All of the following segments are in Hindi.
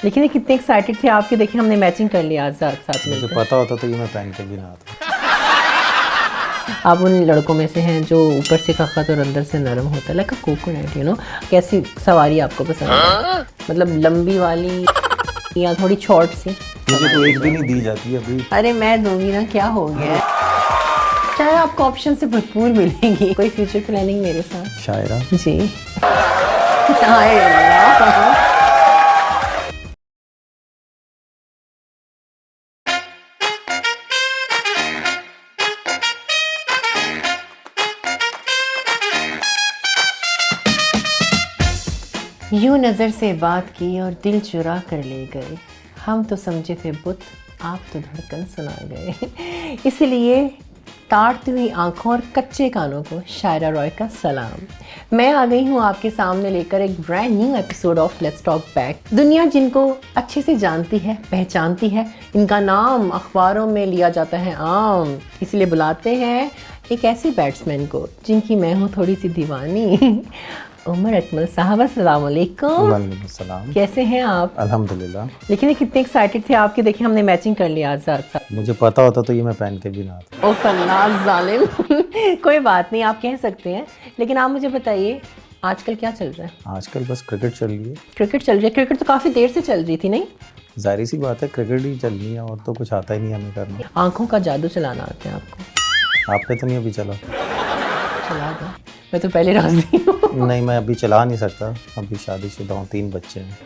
लेकिन ये कितने एक्साइटेड थे आपके, देखिए हमने मैचिंग कर लिया आज साथ साथ में। मुझे पता होता तो ये मैं पहन के भी ना आता। आप उन लड़कों में से हैं जो ऊपर से सख्त और अंदर से नरम होता है, like a coconut, you know. कैसी सवारी आपको पसंद है, मतलब लंबी वाली या थोड़ी शॉर्ट सी? मुझे तो एक भी नहीं दी जाती अभी। अरे मैं दूंगी ना, क्या हो गया। चाहे आपको ऑप्शन से भरपूर मिलेंगी। कोई फ्यूचर प्लानिंग मेरे साथ? शायरा जी। हाय अल्लाह। यूं नज़र से बात की और दिल चुरा कर ले गए, हम तो समझे थे बुत, आप तो धड़कन सुना गए। इसलिए ताड़ती हुई आंखों और कच्चे कानों को शायरा रॉय का सलाम। मैं आ गई हूँ आपके सामने लेकर एक brand new episode of let's talk back. दुनिया जिनको अच्छे से जानती है, पहचानती है, इनका नाम अखबारों में लिया जाता है आम, इसलिए बुलाते हैं एक ऐसे बैट्समैन को जिनकी मैं हूँ थोड़ी सी दीवानी। उमर अकमल साहब, अस्सलाम वालेकुम। वालेकुम सलाम। कैसे हैं आप? अल्हम्दुलिल्लाह। लेकिन ये कितने एक्साइटेड थे आपके, देखिए हमने मैचिंग कर लिया आज साथ साथ। मुझे पता होता तो ये मैं पहन के भी ना आता। ओ फन्नास जालिम। कोई बात नहीं, आप कह सकते हैं। लेकिन आप मुझे बताइए आजकल क्या चल रहा है? आजकल बस क्रिकेट चल रही है। क्रिकेट चल रही है? क्रिकेट तो काफ़ी देर से चल रही थी, नहीं? जाहिर सी बात है, क्रिकेट ही चल रही है और तो कुछ आता ही नहीं हमें करना। आंखों का जादू चलाना आता है आपको? आप पे तो नहीं अभी चला। चला दो, मैं तो पहले राजी हूँ। नहीं, मैं अभी चला नहीं सकता, अभी शादीशुदा हूँ, 3 बच्चे हैं।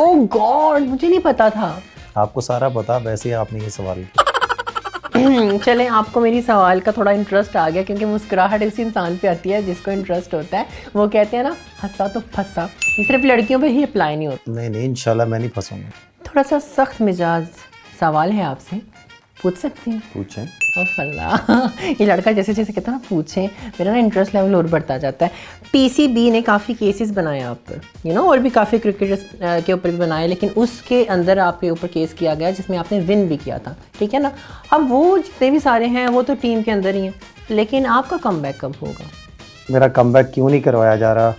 ओह गॉड, मुझे नहीं पता था। आपको सारा पता, वैसे ही आपने ये सवाल किया। चलें, आपको मेरी सवाल का थोड़ा इंटरेस्ट आ गया, क्योंकि मुस्कुराहट इसी इंसान पे आती है जिसको इंटरेस्ट होता है। वो कहते हैं ना, हंसा तो फंसा। ये सिर्फ लड़कियों पे ही अप्लाई नहीं होता। नहीं नहीं, इंशाल्लाह मैं नहीं फंसूंगा। थोड़ा सा सख्त मिजाज सवाल है आपसे, पूछ सकती हूँ? पूछें। ओह अल्लाह, ये लड़का जैसे जैसे कहता है ना पूछें, मेरा ना इंटरेस्ट लेवल और बढ़ता जाता है। पीसीबी ने काफ़ी केसेस बनाए आप पर, यू नो, और भी काफ़ी क्रिकेटर्स के ऊपर भी बनाए, लेकिन उसके अंदर आपके ऊपर केस किया गया जिसमें आपने विन भी किया था, ठीक है ना? अब वो जितने भी सारे हैं वो तो टीम के अंदर ही हैं, लेकिन आपका कमबैक कब होगा? मेरा कमबैक क्यों नहीं करवाया जा रहा?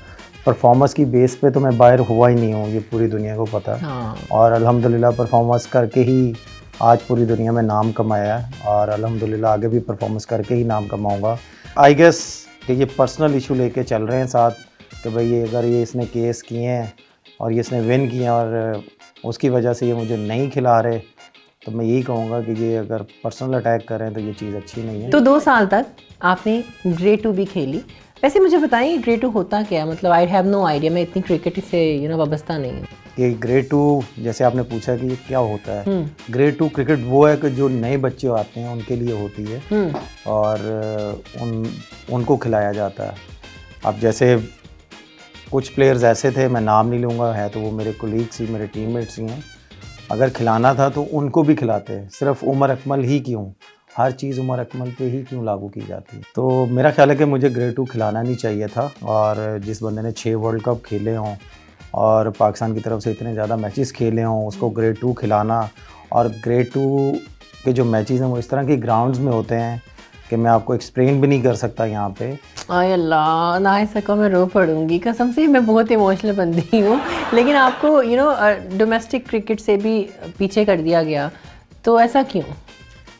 परफॉर्मेंस की बेस पे तो मैं बाहर हुआ ही नहीं हूँ, ये पूरी दुनिया को पता है। हाँ। और अल्हम्दुलिल्लाह परफॉर्मेंस करके ही आज पूरी दुनिया में नाम कमाया है, और अल्हम्दुलिल्लाह आगे भी परफॉर्मेंस करके ही नाम कमाऊंगा। आई गेस कि ये पर्सनल इशू लेके चल रहे हैं साथ, कि भाई ये अगर ये इसने केस किए हैं और ये इसने विन किए हैं और उसकी वजह से ये मुझे नहीं खिला रहे, तो मैं यही कहूँगा कि ये अगर पर्सनल अटैक करें तो ये चीज़ अच्छी नहीं है। तो 2 साल तक आपने ग्रेड 2 भी खेली। वैसे मुझे बताइए ग्रेड 2 होता क्या है? मतलब आई हैव नो आइडिया, मैं इतनी क्रिकेट से वाबस्ता नहीं हूँ। ये ग्रेड 2, जैसे आपने पूछा कि ये क्या होता है, ग्रेड 2 क्रिकेट वो है कि जो नए बच्चे आते हैं उनके लिए होती है, और उनको खिलाया जाता है। अब जैसे कुछ प्लेयर्स ऐसे थे, मैं नाम नहीं लूँगा, है तो वो मेरे कोलीग्स ही, मेरे टीममेट्स ही हैं, अगर खिलाना था तो उनको भी खिलाते हैं। सिर्फ उमर अकमल ही क्यों, हर चीज़ उमर अकमल पे ही क्यों लागू की जाती है? तो मेरा ख्याल है कि मुझे ग्रेड 2 खिलाना नहीं चाहिए था, और जिस बंदे ने 6 वर्ल्ड कप खेले हों और पाकिस्तान की तरफ से इतने ज़्यादा मैचेस खेले हों, उसको ग्रेड 2 खिलाना, और ग्रेड 2 के जो मैचेस हैं वो इस तरह के ग्राउंड्स में होते हैं कि मैं आपको एक्सप्लेन भी नहीं कर सकता यहाँ पे। आय अल्लाह, ना ऐसा को मैं रो पड़ूंगी कसम से, मैं बहुत इमोशनल बंदी हूँ। लेकिन आपको डोमेस्टिक क्रिकेट से भी पीछे कर दिया गया, तो ऐसा क्यों?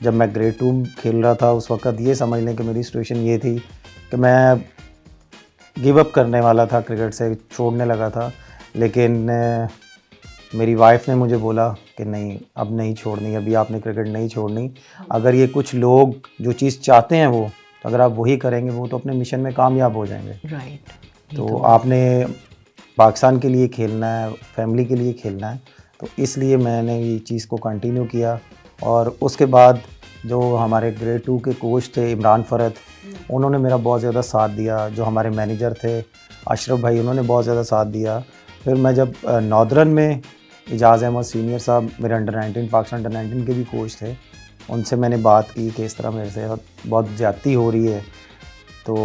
जब मैं ग्रेड 2 खेल रहा था उस वक्त ये समझ लें कि मेरी सिचुएशन ये थी कि मैं गिव अप करने वाला था, क्रिकेट से छोड़ने लगा था, लेकिन मेरी वाइफ ने मुझे बोला कि नहीं, अब नहीं छोड़नी, अभी आपने क्रिकेट नहीं छोड़नी। अगर ये कुछ लोग जो चीज़ चाहते हैं वो, तो अगर आप वही करेंगे वो तो अपने मिशन में कामयाब हो जाएंगे। राइट। तो आपने पाकिस्तान के लिए खेलना है, फैमिली के लिए खेलना है, तो इसलिए मैंने ये चीज़ को कंटिन्यू किया। और उसके बाद जो हमारे ग्रेड 2 के कोच थे इमरान फ़रद, उन्होंने मेरा बहुत ज़्यादा साथ दिया। जो हमारे मैनेजर थे अशरफ भाई, उन्होंने बहुत ज़्यादा साथ दिया। फिर मैं जब नॉर्दर्न में, एजाज़ अहमद सीनियर साहब मेरे अंडर 19, पाकिस्तान अंडर 19 के भी कोच थे, उनसे मैंने बात की कि इस तरह मेरे से बहुत ज़्यादती हो रही है। तो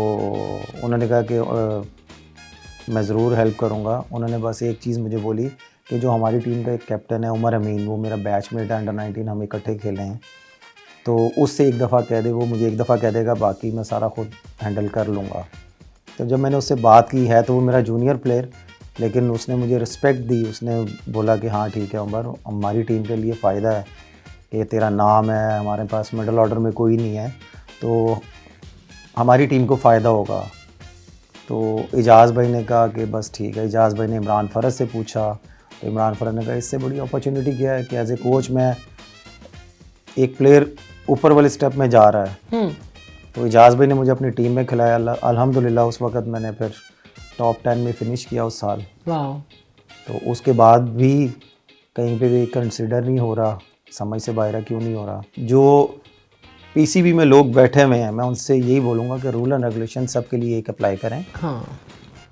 उन्होंने कहा कि मैं ज़रूर हेल्प करूँगा। उन्होंने बस एक चीज़ मुझे बोली कि जो हमारी टीम का एक कैप्टन है उमर अमीन, वो मेरा बैचमेट है, अंडर 19 हम इकट्ठे खेले हैं, तो उससे एक दफ़ा कह दे, वो मुझे एक दफ़ा कह देगा, बाकी मैं सारा खुद हैंडल कर लूँगा। तो जब मैंने उससे बात की है, तो वो मेरा जूनियर प्लेयर, लेकिन उसने मुझे रिस्पेक्ट दी। उसने बोला कि हाँ ठीक है उमर, हमारी टीम के लिए फ़ायदा है कि तेरा नाम है, हमारे पास मिडल ऑर्डर में कोई नहीं है, तो हमारी टीम को फ़ायदा होगा। तो इजाज़ भाई ने कहा कि बस ठीक है। इजाज़ भाई ने इमरान फ़रज से पूछा, तो इमरान फ़रज ने कहा इससे बड़ी अपॉर्चुनिटी क्या है कि एज ए कोच मैं एक प्लेयर ऊपर वाले स्टेप में जा रहा है। तो इजाज़ भाई ने मुझे अपनी टीम में खिलाया। अल्हम्दुलिल्लाह उस वक़्त मैंने फिर टॉप 10 में फ़िनिश किया उस साल। वाह। तो उसके बाद भी कहीं पे भी कंसिडर नहीं हो रहा, समझ से बाहर क्यों नहीं हो रहा। जो पीसीबी में लोग बैठे हुए हैं, मैं उनसे यही बोलूँगा कि रूल एंड रेगुलेशन सबके लिए एक अप्लाई करें। हाँ,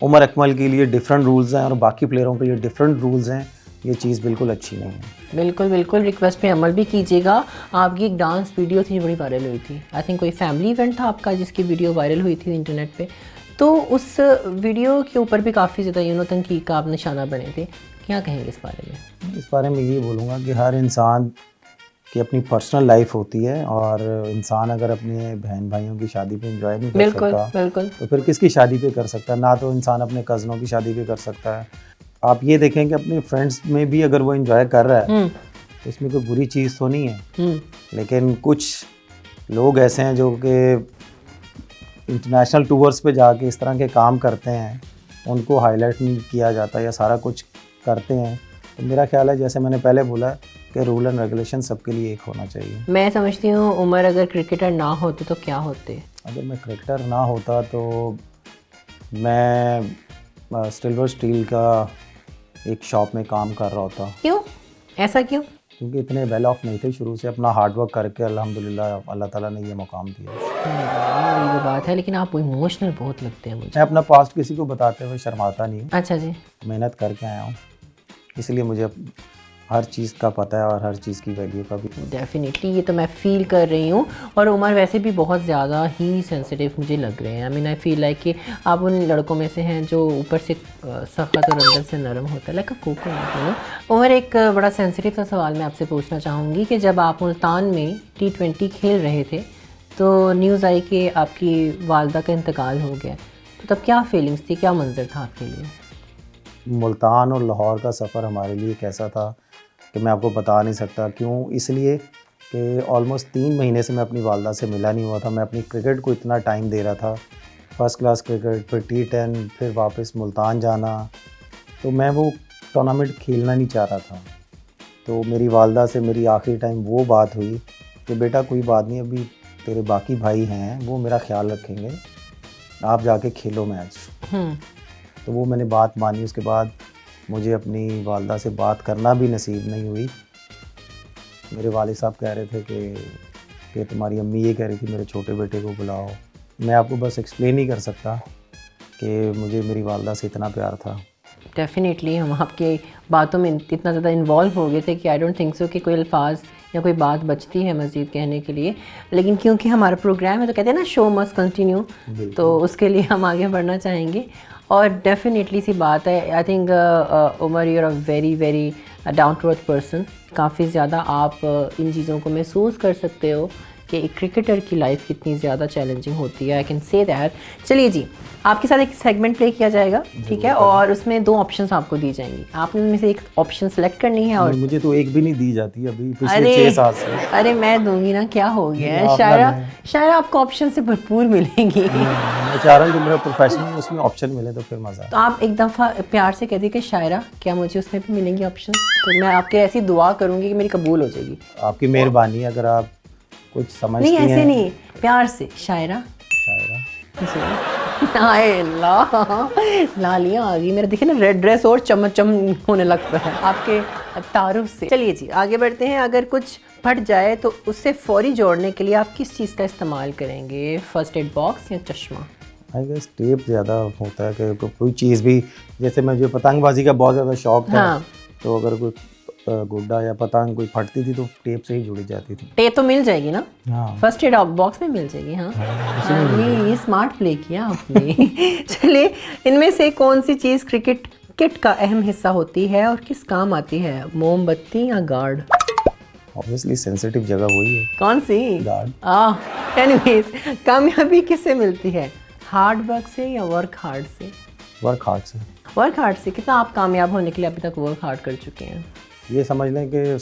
उमर अकमल के लिए डिफरेंट रूल्स हैं और बाकी प्लेयरों के लिए डिफरेंट रूल्स हैं। ये चीज़ बिल्कुल अच्छी नहीं है। बिल्कुल बिल्कुल, रिक्वेस्ट पे अमल भी कीजिएगा। आपकी एक डांस वीडियो थी, बड़ी वायरल हुई थी। आई थिंक कोई फैमिली इवेंट था आपका जिसकी वीडियो वायरल हुई थी इंटरनेट पे। तो उस वीडियो के ऊपर भी काफ़ी ज़्यादा तनकीद का आप निशाना बने थे। क्या कहेंगे इस बारे में? इस बारे में ये बोलूँगा कि हर इंसान की अपनी पर्सनल लाइफ होती है और इंसान अगर अपने बहन भाइयों की शादी पे एंजॉय नहीं कर बिल्कुल सकता बिल्कुल। तो फिर किसकी शादी पे कर सकता है? ना तो इंसान अपने कज़नों की शादी पे कर सकता है। आप ये देखें कि अपने फ्रेंड्स में भी अगर वो एंजॉय कर रहा है तो इसमें कोई बुरी चीज़ तो नहीं है। लेकिन कुछ लोग ऐसे हैं जो कि इंटरनेशनल टूर्स पे जाके इस तरह के काम करते हैं, उनको हाईलाइट नहीं किया जाता या सारा कुछ करते हैं। तो मेरा ख्याल है जैसे मैंने पहले बोला कि रूल एंड रेगुलेशन सबके लिए एक होना चाहिए। मैं समझती हूँ उमर अगर क्रिकेटर ना होते तो क्या होते? अगर मैं क्रिकेटर ना होता तो मैं सिल्वर स्टील का एक शॉप में काम कर रहा होता। क्यों, ऐसा क्यों? क्योंकि इतने वेल ऑफ नहीं थे शुरू से, अपना हार्ड वर्क करके अल्हम्दुलिल्लाह अल्लाह ताला ने ये मुकाम दिया। ये बात है, लेकिन आप इमोशनल बहुत लगते हैं मुझे। मैं अपना पास्ट किसी को बताते हुए शर्माता नहीं हूँ। अच्छा जी। मेहनत करके आया हूँ, इसलिए मुझे हर चीज़ का पता है और हर चीज़ की वैल्यू का भी। डेफिनेटली, ये तो मैं फील कर रही हूँ। और उमर वैसे भी बहुत ज़्यादा ही सेंसिटिव मुझे लग रहे हैं। I mean I feel like कि आप उन लड़कों में से हैं जो ऊपर से सख्त और अंदर से नरम होता है, लाइक अ कोकोनट। उमर, एक बड़ा सेंसिटिव सा सवाल मैं आपसे पूछना चाहूँगी कि जब आप मुल्तान में T20 खेल रहे थे तो न्यूज़ आई कि आपकी वालदा का इंतकाल हो गया, तो तब क्या फीलिंग्स थी, क्या मंजर था आपके लिए? मुल्तान और लाहौर का सफ़र हमारे लिए कैसा था कि मैं आपको बता नहीं सकता। क्यों? इसलिए कि ऑलमोस्ट 3 महीने से मैं अपनी वालदा से मिला नहीं हुआ था। मैं अपनी क्रिकेट को इतना टाइम दे रहा था, फर्स्ट क्लास क्रिकेट, फिर T10, फिर वापस मुल्तान जाना, तो मैं वो टूर्नामेंट खेलना नहीं चाह रहा था। तो मेरी वालदा से मेरी आखिरी टाइम वो बात हुई कि बेटा कोई बात नहीं, अभी तेरे बाकी भाई हैं वो मेरा ख्याल रखेंगे, आप जाके खेलो मैच। तो वो मैंने बात मानी। उसके बाद मुझे अपनी वालदा से बात करना भी नसीब नहीं हुई। मेरे वालिद साहब कह रहे थे कि तुम्हारी अम्मी ये कह रही थी मेरे छोटे बेटे को बुलाओ। मैं आपको बस एक्सप्लेन ही कर सकता कि मुझे मेरी वालदा से इतना प्यार था। डेफिनेटली हम आपकी बातों में इतना ज़्यादा इन्वॉल्व हो गए थे कि आई डोंट थिंक सो कि कोई अल्फाज या कोई बात बचती है मज़ीद कहने के लिए। लेकिन क्योंकि हमारा प्रोग्राम है तो कहते हैं ना, शो मस्ट कंटिन्यू, तो उसके लिए हम आगे बढ़ना चाहेंगे। और डेफिनेटली सी बात है, I think Umar, you are a very very down to earth person. काफ़ी ज़्यादा आप इन चीज़ों को महसूस कर सकते हो कि एक क्रिकेटर की लाइफ कितनी ज़्यादा चैलेंजिंग होती है। I can say that. चलिए जी, आपके साथ एक सेगमेंट प्ले किया जाएगा, ठीक है, और उसमें 2 ऑप्शंस आपको दी जाएंगी। आपने उनमें से एक ऑप्शन सेलेक्ट करनी है। और मुझे तो एक भी नहीं दी जाती अभी पिछले 6 साल से। अरे मैं दूंगी ना, क्या हो गया है? शायरा आपको ऑप्शन से भरपूर मिलेंगी। मैं चाह रहा हूँ कि मेरा प्रोफेशनल उसमें ऑप्शन मिले तो फिर मज़ा। तो आप एक दफ़ा प्यार से कह दी कि शायरा क्या मुझे उसमें भी मिलेंगी ऑप्शन, तो मैं आपके ऐसी दुआ करूँगी कि मेरी कबूल हो जाएगी। आपकी मेहरबानी, अगर आप कुछ समझती नहीं, हैं। ऐसे नहीं, प्यार से शायरा। हाय अल्लाह, लालियाँ आ गई मेरा, देखिए ना, रेड ड्रेस और चम होने लगता है आपके तारुफ से। चलिए जी, आगे बढ़ते हैं। अगर कुछ फट जाए तो उससे फौरी जोड़ने के लिए आप किस चीज़ का इस्तेमाल करेंगे? फर्स्ट एड बॉक्स या चश्मा? आई गेस टेप ज़्यादा होता है कि कोई चीज़ भी, जैसे मुझे पतंगबाजी का बहुत ज़्यादा शौक था। हाँ। तो अगर कोई गुड्डा या पतंग कोई फटती थी तो टेप से ही जुड़ी जाती थी। टेप तो मिल जाएगी ना? हाँ। फर्स्ट एड बॉक्स में मिल जाएगी। हाँ, ये स्मार्ट प्ले किया आपने। चलिए, इनमें से कौन सी चीज़ क्रिकेट किट का अहम हिस्सा होती है और किस काम आती है? मोमबत्ती या गार्ड? ऑब्वियसली सेंसिटिव जगह वही है। कौन सी? गार्ड। एनीवेज, कामयाबी किससे मिलती है? हार्ड वर्क से या वर्क हार्ड से? वर्क हार्ड से। वर्क हार्ड से कितना आप कामयाब होने के लिए अभी तक वर्क हार्ड कर चुके हैं? ये समझ लें कि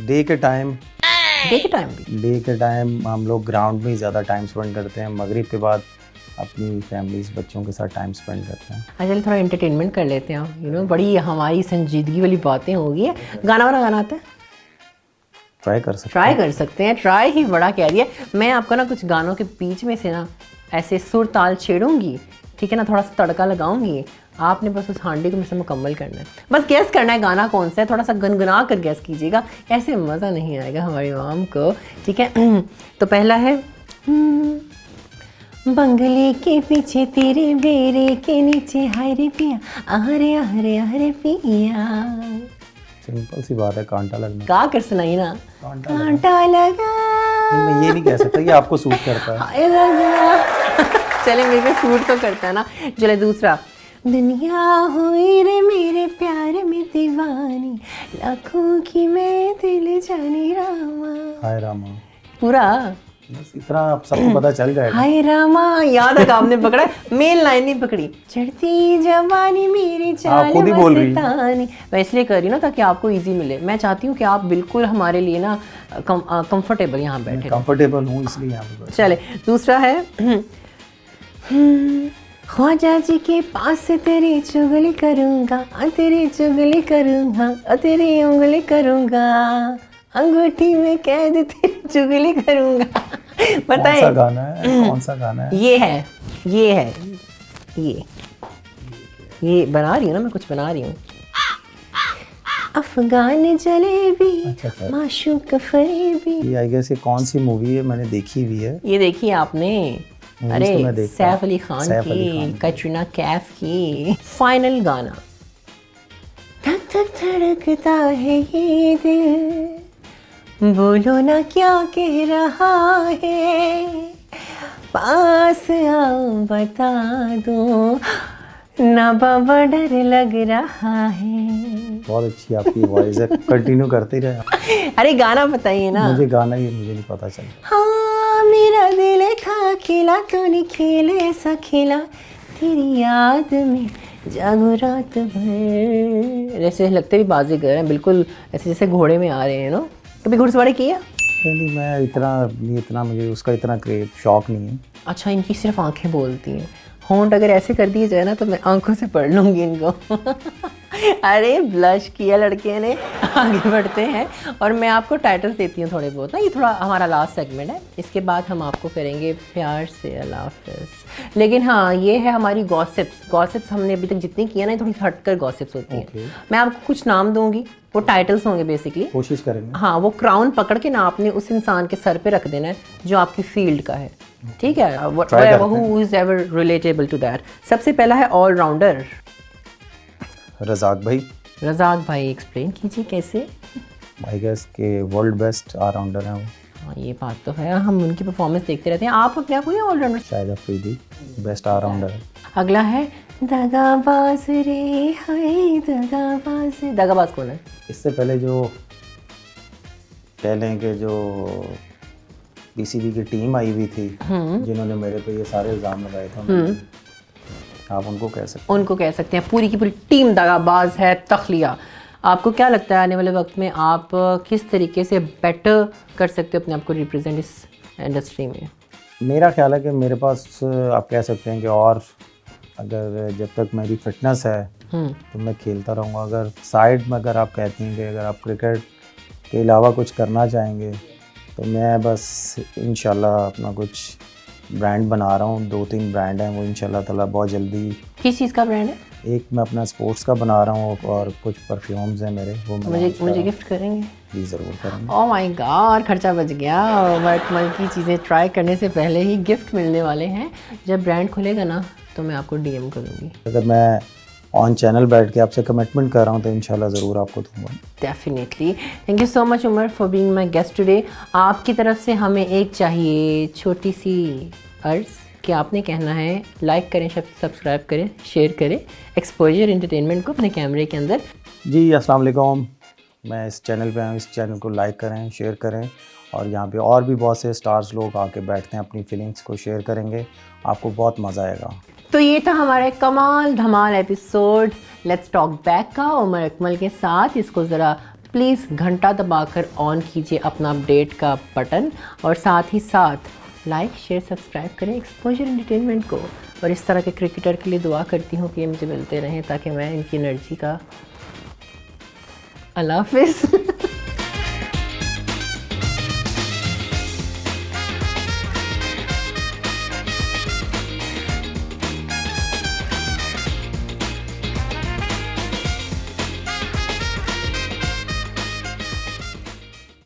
डे के टाइम हम लोग ग्राउंड में ही ज़्यादा टाइम स्पेंड करते हैं, मगरिब के बाद अपनी फैमिलीज बच्चों के साथ टाइम स्पेंड करते हैं। चलिए थोड़ा एंटरटेनमेंट कर लेते हैं, बड़ी हमारी संजीदगी वाली बातें होगी। गाना वाना आता है? ट्राई कर सकते हैं। ट्राई ही बड़ा कह रही है। मैं आपको ना कुछ गानों के बीच में से ना ऐसे सुर ताल छेड़ूंगी, ठीक है ना, थोड़ा सा तड़का लगाऊंगी, आपने बस उस हांडी को मुझसे मुकम्मल करना है, बस गैस करना है गाना कौन सा है, थोड़ा सा गुनगुना कर गैस कीजिएगा, ऐसे मज़ा नहीं आएगा हमारी आवाम को, ठीक है। तो पहला है बंगले के पीछे तेरे बेरे के नीचे हाय रे पिया, आहरे आहरे आहरे पिया। सिंपल सी बात है, कांटा लगना। गा कर सुनाई ना, कांटा लगा। मैं ये नहीं कह सकता, ये आपको सूट करता है। हाय लगा। चले मेरे पे सूट तो करता है ना। चले दूसरा, दुनिया हुई रे मेरे प्यार में दीवानी, लाखों की मैं दिल जानी रामा। हाय रामा पूरा बस इतना आप सबको पता चल जाएगा। हाय रामा याद है, आपने पकड़ा, मेन लाइन नहीं पकड़ी। चढ़ती जवानी मेरी चाल मस्तानी। मैं इसलिए कर रही हूँ ना ताकि आपको इजी मिले। मैं चाहती हूँ कि आप बिल्कुल हमारे लिए ना कंफर्टेबल यहाँ बैठे। कंफर्टेबल हूँ इसलिए यहाँ पे। चले दूसरा है, ख्वाजा जी के पास तेरी चुगली करूँगा, तेरी चुगली करूँगा, तेरी उंगली करूँगा, अंगूठी में कैद तेरी चुगली करूँगा। बताइए कौन सा गाना है? ये बना रही हूँ ना, मैं कुछ बना रही हूँ। अफगान जलेबी, अच्छा। माशूक फरेबी। ये आई गेस ये कौन सी मूवी है? मैंने देखी भी है। ये देखी है आपने? अरे सैफ अली खान की, कैटरीना कैफ की। फाइनल गाना, धक धक धड़कता है ये दिल, बोलो ना क्या कह रहा है, पास आओ बता दो ना, बाबा डर लग रहा है। बहुत अच्छी आपकी वॉइस है, कंटिन्यू करते रहे। अरे गाना बताइए ना। मुझे नहीं पता चला। हाँ मेरा दिल था खिला, तूने खेले ऐसा खेला, तेरी याद में जागो रात भर। ऐसे लगते भी बाजीगर हैं, बिल्कुल ऐसे जैसे घोड़े में आ रहे हैं ना। कभी घुड़सवारी किया? नहीं, मैं इतना मुझे उसका इतना शौक नहीं है। अच्छा, इनकी सिर्फ आंखें बोलती हैं। होंठ अगर ऐसे कर दिए जाए ना तो मैं आंखों से पढ़ लूँगी इनको। अरे ब्लश किया लड़के ने। आगे बढ़ते हैं और मैं आपको टाइटल्स देती हूँ थोड़े बहुत ना। ये थोड़ा हमारा लास्ट सेगमेंट है, इसके बाद हम आपको करेंगे प्यार से अल्लाह हाफ़िज़। लेकिन हाँ, ये है हमारी गॉसिप्स हमने अभी तक जितनी की है ना, थोड़ी हटकर गॉसिप्स होती हैं। मैं आपको कुछ नाम दूंगी, वो टाइटल्स होंगे बेसिकली। कोशिश करेंगे। हाँ, वो क्राउन पकड़ के ना आपने उस इंसान के सर पे रख देना है जो आपकी फील्ड का है, ठीक है, who is ever relatable to that। सबसे पहला है ऑलराउंडर, रज़ाक भाई। एक्सप्लेन कीजिए कैसे? आई गेस के वर्ल्ड बेस्ट ऑलराउंडर हैं वो। हाँ, ये बात तो है, हम उनकी परफॉर्मेंस देखते रहते हैं। आप अपने आप को ऑलराउंडर? शायद अफरीदी बेस्ट ऑलराउंडर है। अगला है दगाबाज रे, हाय दगाबाज। दगाबाज कौन है? इससे पहले जो कह लें कि जो पीसीबी की टीम आई हुई थी, जिन्होंने मेरे पे ये सारे इल्ज़ाम लगाए थे, आप उनको कह सकते हैं। पूरी की पूरी टीम दगाबाज है, तखलिया। आपको क्या लगता है आने वाले वक्त में आप किस तरीके से बेटर कर सकते हो अपने आप को रिप्रेजेंट इस इंडस्ट्री में? मेरा ख्याल है कि मेरे पास आप कह सकते हैं कि और अगर जब तक मेरी फिटनेस है तो मैं खेलता रहूँगा। अगर साइड में अगर आप कहती हैं कि अगर आप क्रिकेट के अलावा कुछ करना चाहेंगे तो मैं बस इंशाल्लाह अपना कुछ ब्रांड बना रहा हूँ। 2-3 ब्रांड हैं वो इंशाल्लाह ताला बहुत जल्दी। किस चीज़ का ब्रांड है? एक मैं अपना स्पोर्ट्स का बना रहा हूँ और कुछ परफ्यूम्स हैं मेरे, वो मुझे गिफ्ट करेंगे? जी ज़रूर करेंगे। ओह माय गॉड, खर्चा बच गया। वर्कमल की चीज़ें ट्राई करने से पहले ही गिफ्ट मिलने वाले हैं। जब ब्रांड खुलेगा ना तो मैं आपको डीएम करूँगी। अगर मैं ऑन चैनल बैठ के आपसे कमिटमेंट कर रहा हूँ तो इंशाल्लाह ज़रूर आपको दूँगा। Definitely. Thank you so much Umar for being my guest today. आपकी तरफ से हमें एक चाहिए छोटी सी अर्ज़ कि आपने कहना है लाइक करें, सब्सक्राइब करें, शेयर करें एक्सपोजर एंटरटेनमेंट को अपने कैमरे के अंदर। जी अस्सलाम वालेकुम, मैं इस चैनल पे हूँ, इस चैनल को लाइक करें, शेयर करें और यहाँ पे और भी बहुत से स्टार्स लोग आके बैठते हैं, अपनी फीलिंग्स को शेयर करेंगे, आपको बहुत मज़ा आएगा। तो ये था हमारा कमाल धमाल एपिसोड लेट्स टॉक बैक का उमर अकमल के साथ। इसको ज़रा प्लीज़ घंटा दबाकर ऑन कीजिए अपना अपडेट का बटन, और साथ ही साथ लाइक शेयर सब्सक्राइब करें एक्सपोजर एंटरटेनमेंट को। और इस तरह के क्रिकेटर के लिए दुआ करती हूँ कि ये मुझे मिलते रहें ताकि मैं इनकी एनर्जी का अल्लाह हाफिज़।